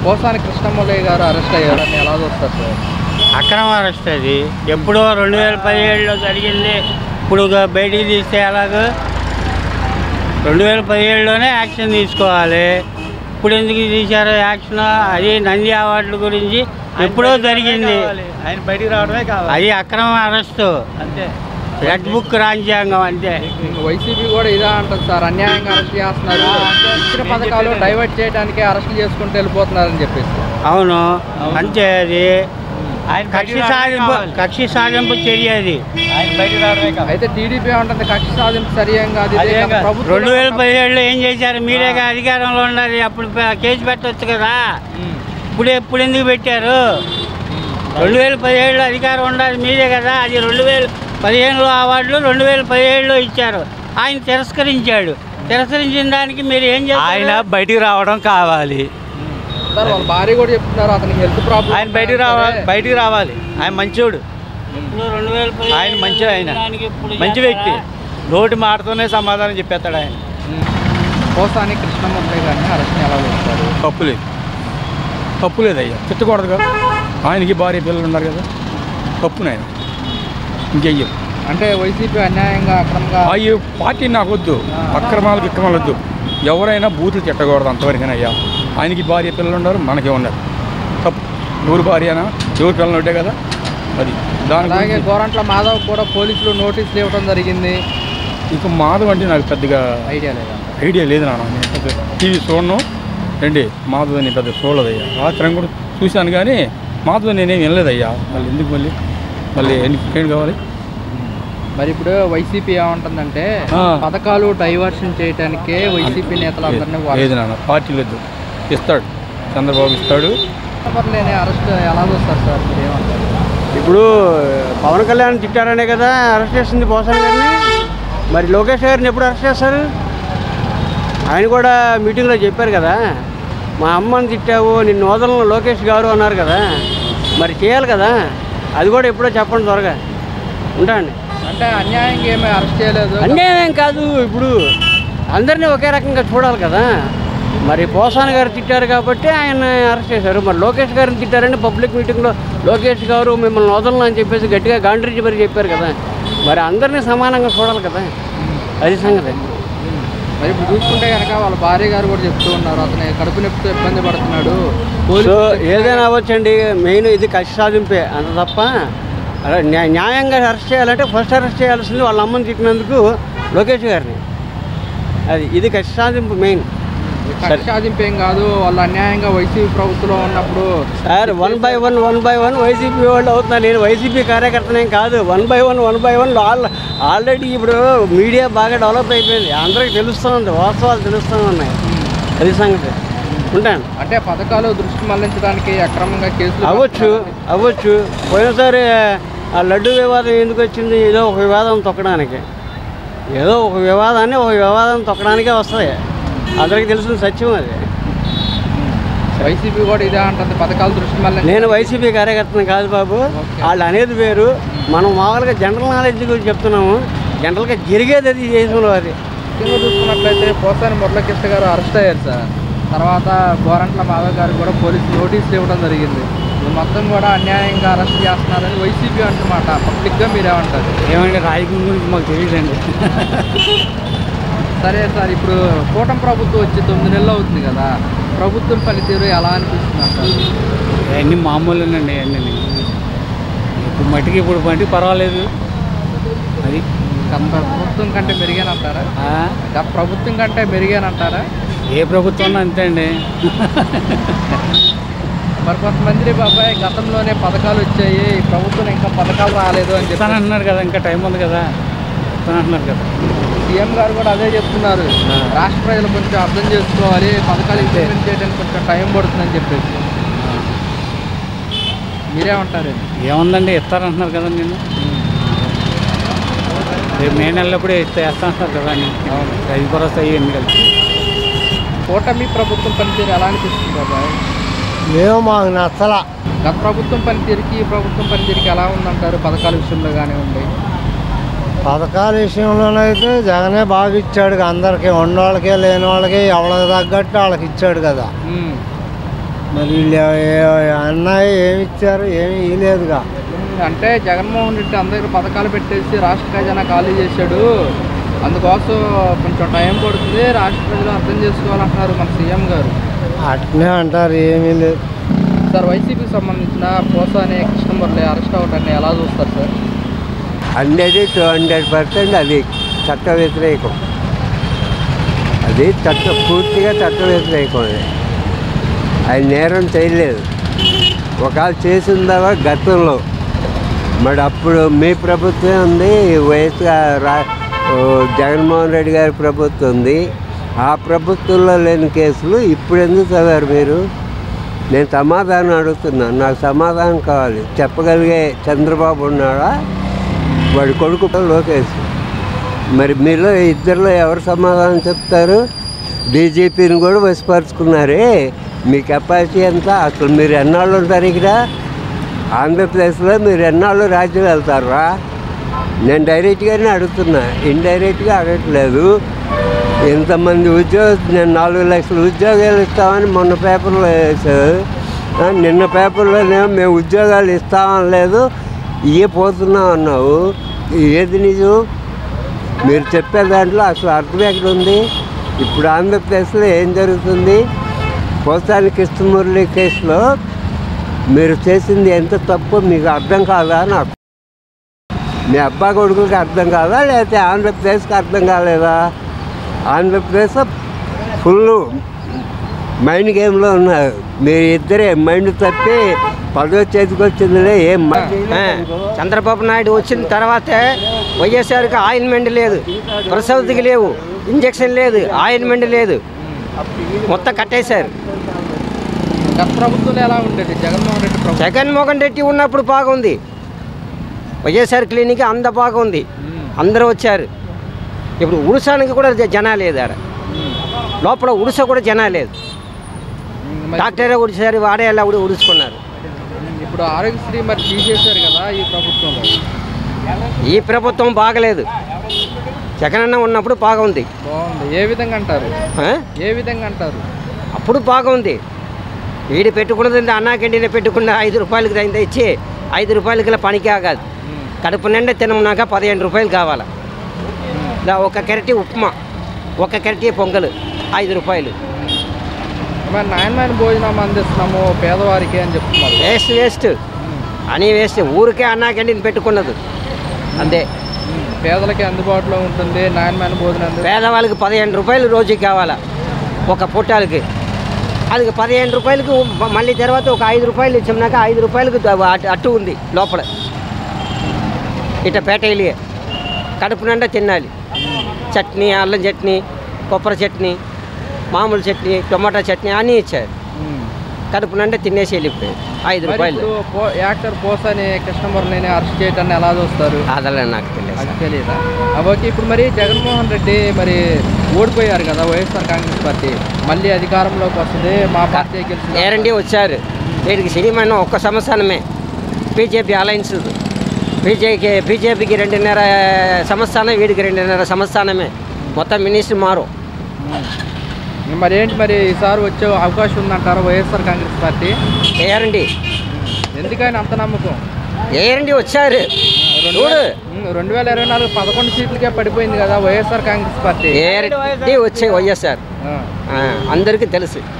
పోసాని కృష్ణమురళి గారు అరెస్ట్ అయ్యారని ఎలా చూస్తారు సార్? అక్రమ అరెస్ట్ అది. ఎప్పుడో 2017లో జరిగింది. ఇప్పుడు బయటికి తీస్తే ఎలాగో 2017లోనే యాక్షన్ తీసుకోవాలి. ఇప్పుడు ఎందుకు తీశారు యాక్షన్? అది నంది అవార్డుల గురించి ఎప్పుడో జరిగింది. ఆయన బయటికి రావడమే కావాలి. అది అక్రమ అరెస్టు అంతే. రెడ్ బుక్ రాజ్యాంగం అంతే. వైసీపీ కూడా ఇదే అంటుంది సార్, అన్యాయంగా అరెస్ట్ చేస్తున్నారు, ఇచ్చిన పథకాలు డైవర్ట్ చేయడానికి అరెస్ట్ చేసుకుంటూ వెళ్ళిపోతున్నారని చెప్పేసి. అవును అంతే. అది కక్షి సాధింపు చర్య అది. అయితే టీడీపీ ఉంటుంది కక్షి సాధింపు సరియం కాదు. 2017లో ఏం చేశారు? మీరేగా అధికారంలో ఉన్నది. అప్పుడు కేసు పెట్టవచ్చు కదా. ఇప్పుడు ఎందుకు పెట్టారు? 2017లో అధికారం ఉండాలి మీరే కదా. అది 2015లో అవార్డులు 2017లో ఇచ్చారు. ఆయన తిరస్కరించాడు. తిరస్కరించిన దానికి మీరు ఏం చేస్తారు? ఆయన బయటికి రావడం కావాలి. వాళ్ళ భార్య కూడా చెప్తున్నారు అతనికి హెల్త్ ప్రాబ్లం. ఆయన బయటికి రావాలి. ఆయన మంచోడు. ఆయన మంచి వ్యక్తి. నోటి మాటతోనే సమాధానం చెప్పేస్తాడు ఆయన. పోసాని కృష్ణమురళి గారిని అరెస్ట్ ఎలా చేస్తారు? తప్పు లేదయ్యా, తిట్టకూడదుగా. ఆయనకి భార్య పిల్లలు ఉన్నారు కదా, తప్పునైనా ఇంకేం. అంటే వైసీపీ అన్యాయంగా అక్రమంగా అయ్యో పార్టీ నాకు వద్దు, అక్రమాలకు ఇక్రమాలు వద్దు. ఎవరైనా బూతులు తిట్టకూడదు అంతవరకేనయ్యా. ఆయనకి భార్య పిల్లలు ఉన్నారు, మనకే ఉన్నారు. తప్పు. ఎవరు భార్యనా ఎవరు పిల్లలు ఉంటే కదా అది. అలాగే గోరంట్ల మాధవ్ కూడా పోలీసులు నోటీసులు ఇవ్వడం జరిగింది. ఇక మాధవ్ అంటే నాకు పెద్దగా ఐడియా లేదు నాన్న. నేను పెద్ద టీవీ చూడను రండి. మాధవ్ అని పెద్ద చూడలేదయ్యా. రాత్రి కూడా చూశాను కానీ మాధవ్ నేనేం వినలేదయ్యా. మళ్ళీ ఎందుకు మళ్ళీ ఎన్ని కావాలి? మరి ఇప్పుడు వైసీపీ ఏమంటుందంటే పథకాలు డైవర్షన్ చేయడానికే వైసీపీ నేతలు అందరినీ లేదు నాన్న, పార్టీ లేదు. ఇస్తాడు చంద్రబాబు ఇస్తాడు. అరెస్ట్ ఎలా చూస్తారు సార్ మీరు ఏమంటారు? ఇప్పుడు పవన్ కళ్యాణ్ తిట్టారనే కదా అరెస్ట్ చేసింది పోసాని గారిని. మరి లోకేష్ గారిని ఎప్పుడు అరెస్ట్ చేస్తారు? ఆయన కూడా మీటింగ్లో చెప్పారు కదా, మా అమ్మని తిట్టావు నిన్ను వదలను లోకేష్ గారు అన్నారు కదా. మరి చేయాలి కదా. అది కూడా ఎప్పుడో చెప్పండి త్వరగా. ఉంటాండి. అంటే అన్యాయంగా ఏమీ అరెస్ట్ చేయలేదు. అన్యాయం కాదు. ఇప్పుడు అందరినీ ఒకే రకంగా చూడాలి కదా. మరి పోసాని గారు తిట్టారు కాబట్టి ఆయన అరెస్ట్ చేశారు. మరి లోకేష్ గారిని తిట్టారని పబ్లిక్ మీటింగ్లో లోకేష్ గారు మిమ్మల్ని వదలను అని చెప్పేసి గట్టిగా గాండ్రించి మరి చెప్పారు కదా. మరి అందరినీ సమానంగా చూడాలి కదా. అది సంగతి. మరి ఇప్పుడు చూసుకుంటే కనుక వాళ్ళ భార్య గారు కూడా చెప్తూ ఉన్నారు అతను కడుపు నొప్పితో ఇబ్బంది పడుతున్నాడు. సో ఏదైనా అవ్వచ్చండి. మెయిన్ ఇది కక్ష సాధింపే అంత తప్ప న్యాయంగా అరెస్ట్ చేయాలంటే ఫస్ట్ అరెస్ట్ చేయాల్సింది వాళ్ళ అమ్మని తిట్టినందుకు లోకేష్ గారిని. ఇది కక్ష సాధింపు మెయిన్. కక్ష సాధింపు ఏం కాదు. వాళ్ళు అన్యాయంగా వైసీపీ ప్రభుత్వంలో ఉన్నప్పుడు సార్ 1 by 1 వైసీపీ వాళ్ళు అవుతున్నారు. నేను వైసీపీ కార్యకర్తనేం కాదు. 1 by 1 ఆల్రెడీ ఇప్పుడు మీడియా బాగా డెవలప్ అయిపోయింది. అందరికీ తెలుస్తుంది, వాస్తవాలు తెలుస్తూ ఉన్నాయి. అది సంగతి. ఉంటాను. అంటే పథకాలు దృష్టి మళ్లించడానికి అక్రమంగా కేసులు అవ్వచ్చు. పోయినసారి ఆ లడ్డు వివాదం ఎందుకు వచ్చింది? ఏదో ఒక వివాదం తొక్కడానికి. తొక్కడానికే వస్తుంది. అందరికీ తెలిసిన సత్యం అది. వైసీపీ కూడా ఇదే అంటుంది పథకాలు దృష్టి మళ్ళీ. నేను వైసీపీ కార్యకర్తను కాదు బాబు. వాళ్ళు అనేది వేరు. మనం మామూలుగా జనరల్ నాలెడ్జ్ గురించి చెప్తున్నాము. జనరల్గా జరిగేది అది దేశంలో. అది ముఖ్యంగా చూసుకున్నట్లయితే పోసాని మురళీకృష్ణ గారు అరెస్ట్ అయ్యారు సార్. తర్వాత గోరంట్ల మాధవ్ గారు కూడా పోలీసులు నోటీసులు ఇవ్వడం జరిగింది. మొత్తం కూడా అన్యాయంగా అరెస్ట్ చేస్తున్నారని వైసీపీ అంటున్నమాట. పబ్లిక్గా మీరేమంటారు? ఏమంటే రాజకీయం గురించి మాకు తెలియదండి. సరే సార్, ఇప్పుడు కూటమి ప్రభుత్వం వచ్చి 9 నెలలు అవుతుంది కదా, ప్రభుత్వం పనితీరు ఎలా అనిపిస్తుంది అంటారు? అన్నీ మామూలునండి. అన్నీ ఇప్పుడు మట్టికి పర్వాలేదు. అది ప్రభుత్వం కంటే మెరుగేనంటారా? ప్రభుత్వం కంటే మెరుగేనంటారా? ఏ ప్రభుత్వం అంతే అండి. మరి కొంతమంది బాబాయ్ గతంలోనే పథకాలు వచ్చాయి, ప్రభుత్వం ఇంకా పథకాలు రాలేదు అని చెప్పి అంటున్నారు కదా. ఇంకా టైం ఉంది కదా అంటున్నారు కదా. సీఎం గారు కూడా అదే చెప్తున్నారు. రాష్ట్ర ప్రజలు కొంచెం అర్థం చేసుకోవాలి, పథకాలు ఇంప్లిమెంట్ చేయడానికి కొంచెం టైం పడుతుందని చెప్పేసి. మీరేమంటారు? ఏముందండి, ఇస్తారంటున్నారు కదా. నేను రేపు మే నెలప్పుడు వేస్తా అంటారు కదా. రైతు భరోసా అయ్యింది కదా. కూటమి ప్రభుత్వం పనితీరు ఎలా అనిపిస్తుంది బాబాయ్? మేము మాకు నచ్చలా. గత ప్రభుత్వం పనితీరుకి ఈ ప్రభుత్వం పనితీరుకి ఎలా ఉందంటారు? పథకాల విషయంలో కానివ్వండి. పథకాల విషయంలోనైతే జగనే బాగా ఇచ్చాడు. అందరికీ ఉన్నవాళ్ళకి లేని వాళ్ళకి ఎవరికి తగ్గట్టు వాళ్ళకి ఇచ్చాడు కదా. మరి వీళ్ళు అన్న ఏమి ఇచ్చారు, ఏమి ఇవ్వలేదుగా. అంటే జగన్మోహన్ రెడ్డి అందరి పథకాలు పెట్టేసి రాష్ట్ర ఖజానా ఖాళీ చేశాడు, అందుకోసం కొంచెం టైం పడుతుంది, రాష్ట్ర ప్రజలు అర్థం చేసుకోవాలంటున్నారు మన సీఎం గారు. అట్నే అంటారు, ఏమీ లేదు. సార్ వైసీపీకి సంబంధించిన పోసాని కృష్ణమురళి అరెస్ట్ అవటాన్ని ఎలా చూస్తారు సార్? 100% అది చట్ట వ్యతిరేకం. అది పూర్తిగా చట్ట వ్యతిరేకం. అది ఆయన నేరం చేయలేదు. ఒకవేళ చేసిందా గతంలో, మరి అప్పుడు మీ ప్రభుత్వం ఉంది, జగన్మోహన్ రెడ్డి గారి ప్రభుత్వం ఉంది. ఆ ప్రభుత్వంలో లేని కేసులు ఇప్పుడు ఎందుకు చదివారు మీరు? నేను సమాధానం అడుగుతున్నాను, నాకు సమాధానం కావాలి. చెప్పగలిగే చంద్రబాబు ఉన్నాడా, వాడి కొడుకు లోకేష్. మరి మీలో ఇద్దరిలో ఎవరు సమాధానం చెప్తారు? డీజీపీని కూడా వసిపరుచుకున్నారే, మీ కెపాసిటీ ఎంత? అసలు మీరు ఎన్నాళ్ళు ఉంటారు ఇక్కడ ఆంధ్రప్రదేశ్లో? మీరు ఎన్నాళ్ళు రాజ్యం వెళ్తారా? నేను డైరెక్ట్గానే అడుగుతున్నా, ఇండైరెక్ట్గా అడగట్లేదు. ఇంతమంది నేను 4 లక్షల ఉద్యోగాలు ఇస్తామని మొన్న పేపర్లో వేసారు, నిన్న పేపర్లోనేమో మేము ఉద్యోగాలు ఇస్తామని లేదు, పోతున్నాం అన్నావు. ఏది నిజం? మీరు చెప్పే దాంట్లో అసలు అర్థం ఎక్కడ ఉంది? ఇప్పుడు ఆంధ్రప్రదేశ్లో ఏం జరుగుతుంది? పోసాని కృష్ణమురళి కేసులో మీరు చేసింది ఎంత తప్పు మీకు అర్థం కాదా? నాకు మీ అబ్బా కొడుకులకి అర్థం కాదా, లేకపోతే ఆంధ్రప్రదేశ్కి అర్థం కాలేదా? ఆంధ్రప్రదేశ్ ఫుల్ మైండ్ గేమ్లో ఉన్నారు. మీరు ఇద్దరే మైండ్ తప్పి పదవి చేతికి వచ్చిందిలే. ఏం చంద్రబాబు నాయుడు వచ్చిన తర్వాతే వైఎస్ఆర్కి ఆయిల్మెంట్ లేదు, ప్రసవతికి లేవు, ఇంజక్షన్ లేదు, ఆయిల్మెంట్ లేదు, మొత్తం కట్టేశారు. గత ప్రభుత్వంలో ఎలా ఉండేది జగన్మోహన్ రెడ్డి ప్రభుత్వం? జగన్మోహన్ రెడ్డి ఉన్నప్పుడు బాగుంది, వైఎస్ఆర్ క్లినిక్ అంత బాగుంది, అందరూ వచ్చారు. ఇప్పుడు ఉడుసానికి కూడా జనా లేదు, ఆడ లోపల ఉడుస కూడా జనా లేదు. డాక్టరే ఉడిసారు, వాడే అలా ఉడుచుకున్నారు. ఇప్పుడు ఆరోగ్యశ్రీ మరి తీసేశారు కదా ఈ ప్రభుత్వంలో. ఈ ప్రభుత్వం బాగలేదు, జగనన్న ఉన్నప్పుడు బాగుంది. బాగుంది ఏ విధంగా అంటారు? ఏ విధంగా అంటారు? అప్పుడు బాగుంది. వీడి పెట్టుకున్నది అన్నా క్యాంటీన్ పెట్టుకున్న 5 రూపాయలకి అయింది ఇచ్చి 5 రూపాయలకి పనికి ఆగాదు. కడుపు నిండా తినమున్నాక 15 రూపాయలు కావాలా. ఒక కెరటి ఉప్మా, ఒక కెరటి పొంగల్ 5 రూపాయలు. మరి నాయనమైన భోజనం అందిస్తున్నాము పేదవారికి అని చెప్తున్నారు. వేస్ట్ అని వేస్ట్. ఊరికే అన్నా క్యాంటీన్ పెట్టుకున్నది అంతే. పేదలకి అందుబాటులో ఉంటుంది నాయనమైన భోజనం. పేదవాళ్ళకి 15 రూపాయలు రోజుకి కావాలా ఒక పుట్టాలకి. అది 15 రూపాయలకి మళ్ళీ తర్వాత ఒక 5 రూపాయలు ఇచ్చాక 5 రూపాయలకి అట్టు ఉంది లోపల. ఇట్లా పేటైలియే కడుపు నిండా తినాలి. చట్నీ, అల్లం చట్నీ, కొబ్బరి చట్నీ, మామూలు చట్నీ, టొమాటో చట్నీ అన్నీ ఇచ్చారు. కడుపు నిండా తినేసి వెళ్ళిపోయారు. 5 రూపాయలు. యాక్టర్ పోసాని కృష్ణమురళిని అరెస్ట్ చేయడాన్ని ఎలా చూస్తారు? అదలే నాకు తెలియదా? ఓకే, ఇప్పుడు మరి జగన్మోహన్ రెడ్డి మరి ఓడిపోయారు కదా వైఎస్ఆర్ కాంగ్రెస్ పార్టీ, మళ్ళీ అధికారంలోకి వస్తుంది మా పార్టీ గెలిచింది. గ్యారంటీ వచ్చారు. వీడికి సినిమా ఒక్క సంవత్సరమే బీజేపీ అలయన్స్. బీజేపీకి 2.5 సంవత్సరాలే, వీడికి 2.5 సంవత్సరాలమే. మొత్తం మినిస్టర్ మారు. మరి ఏంటి మరి ఈసారి వచ్చే అవకాశం ఉందంటారా వైఎస్ఆర్ కాంగ్రెస్ పార్టీ? గ్యారంటీ. ఎందుకని అంత నమ్మకం? గ్యారంటీ వచ్చారు. 2024 11 సీట్లకే పడిపోయింది కదా వైఎస్ఆర్ కాంగ్రెస్ పార్టీ. గ్యారంటీ వచ్చాయి వైఎస్ఆర్, అందరికీ తెలుసు.